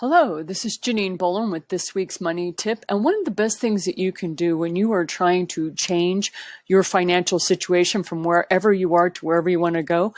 Hello, this is Janine Boland with this week's money tip. And one of the best things that you can do when you are trying to change your financial situation from wherever you are to wherever you want to go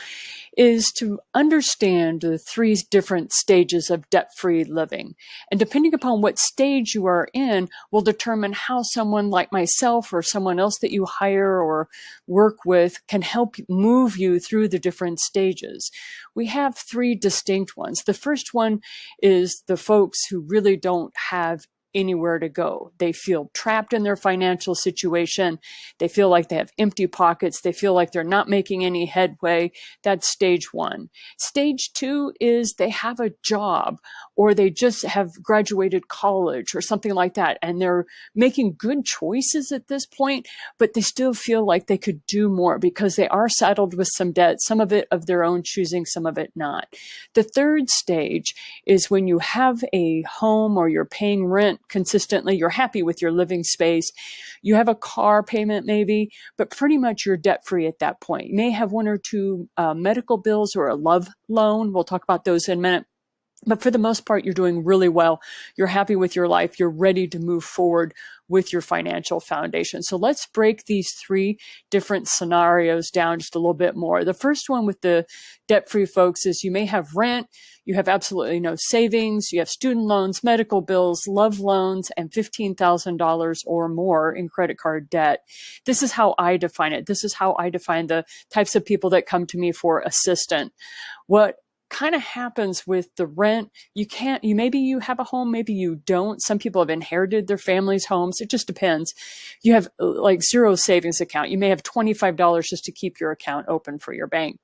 is to understand the three different stages of debt-free living. And depending upon what stage you are in will determine how someone like myself or someone else that you hire or work with can help move you through the different stages. We have three distinct ones. The first one is the folks who really don't have anywhere to go. They feel trapped in their financial situation. They feel like they have empty pockets. They feel like they're not making any headway. That's stage one. Stage two is they have a job or they just have graduated college or something like that. And they're making good choices at this point, but they still feel like they could do more because they are saddled with some debt, some of it of their own choosing, some of it not. The third stage is when you have a home or you're paying rent consistently, you're happy with your living space, you have a car payment maybe, but pretty much you're debt-free at that point. You may have one or two medical bills or a love loan. We'll talk about those in a minute. But for the most part, you're doing really well. You're happy with your life. You're ready to move forward with your financial foundation. So let's break these three different scenarios down just a little bit more. The first one with the debt-free folks is you may have rent, you have absolutely no savings, you have student loans, medical bills, love loans, and $15,000 or more in credit card debt. This is how I define it. This is how I define the types of people that come to me for assistance. What kind of happens with the rent, maybe you have a home, maybe you don't. Some people have inherited their family's homes. It just depends. You have like zero savings account. You may have $25 just to keep your account open for your bank.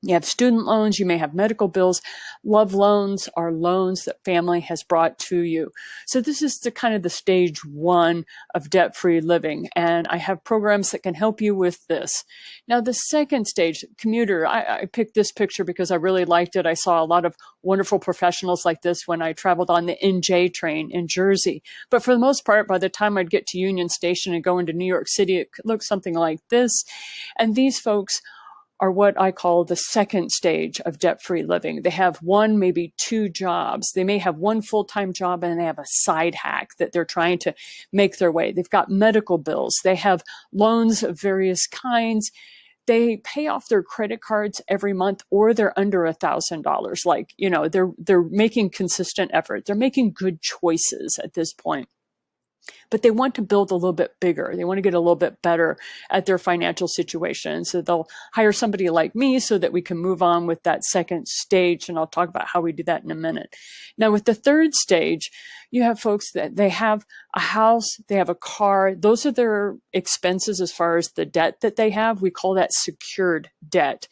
You have student loans, you may have medical bills. Love loans are loans that family has brought to you. So this is the kind of the stage one of debt-free living. And I have programs that can help you with this. Now, the second stage, Commuter, I picked this picture because I really liked it. I saw a lot of wonderful professionals like this when I traveled on the NJ train in Jersey. But for the most part, by the time I'd get to Union Station and go into New York City, it looked something like this. And these folks are what I call the second stage of debt-free living. They have one, maybe two jobs. They may have one full-time job and they have a side hack that they're trying to make their way. They've got medical bills. They have loans of various kinds. They pay off their credit cards every month or they're under $1,000. Like, they're making consistent effort. They're making good choices at this point. But they want to build a little bit bigger. They want to get a little bit better at their financial situation. So they'll hire somebody like me so that we can move on with that second stage. And I'll talk about how we do that in a minute. Now, with the third stage, you have folks that they have a house, they have a car. Those are their expenses as far as the debt that they have. We call that secured debt.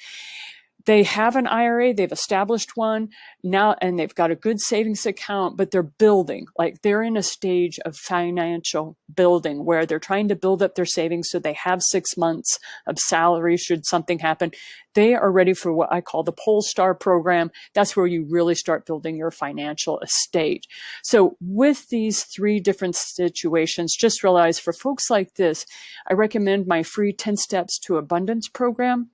They have an IRA, they've established one now, and they've got a good savings account, but they're building, like they're in a stage of financial building where they're trying to build up their savings so they have 6 months of salary should something happen. They are ready for what I call the Polestar program. That's where you really start building your financial estate. So with these three different situations, just realize for folks like this, I recommend my free 10 Steps to Abundance program.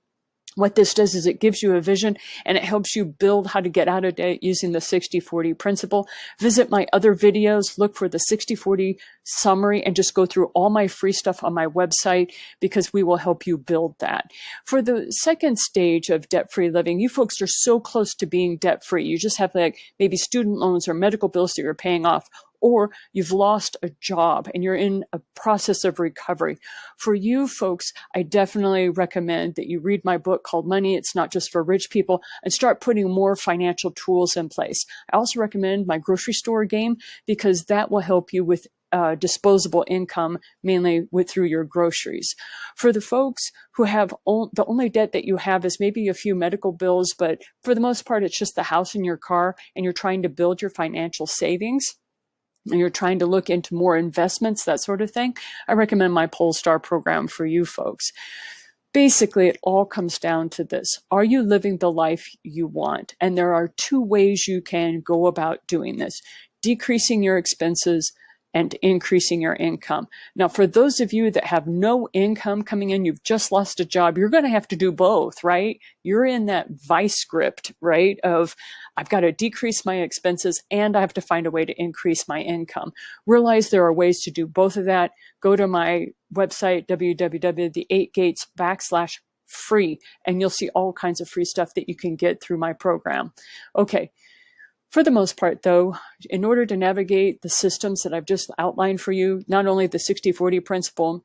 What this does is it gives you a vision and it helps you build how to get out of debt using the 60-40 principle. Visit my other videos, look for the 60-40 summary and just go through all my free stuff on my website because we will help you build that. For the second stage of debt-free living, you folks are so close to being debt-free. You just have like maybe student loans or medical bills that you're paying off, or you've lost a job and you're in a process of recovery. For you folks, I definitely recommend that you read my book called Money, It's Not Just for Rich People, and start putting more financial tools in place. I also recommend my grocery store game because that will help you with disposable income, mainly through your groceries. For the folks who have the only debt that you have is maybe a few medical bills, but for the most part, it's just the house and your car, and you're trying to build your financial savings, and you're trying to look into more investments, that sort of thing, I recommend my Polestar program for you folks. Basically, it all comes down to this. Are you living the life you want? And there are two ways you can go about doing this: decreasing your expenses and increasing your income. Now, for those of you that have no income coming in, you've just lost a job, you're going to have to do both, right? You're in that vice script, right, of I've got to decrease my expenses and I have to find a way to increase my income. Realize there are ways to do both of that. Go to my website, www.the8gates.com/free, and you'll see all kinds of free stuff that you can get through my program. Okay. For the most part, though, in order to navigate the systems that I've just outlined for you, not only the 60-40 principle,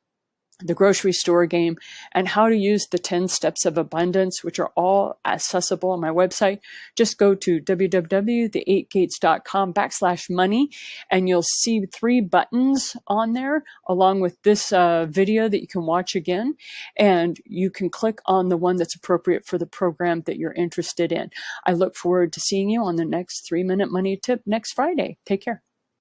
the grocery store game, and how to use the 10 steps of abundance, which are all accessible on my website, just go to www.the8gates.com/money, and you'll see 3 buttons on there along with this video that you can watch again, and you can click on the one that's appropriate for the program that you're interested in. I look forward to seeing you on the next 3-Minute Money Tip next Friday. Take care.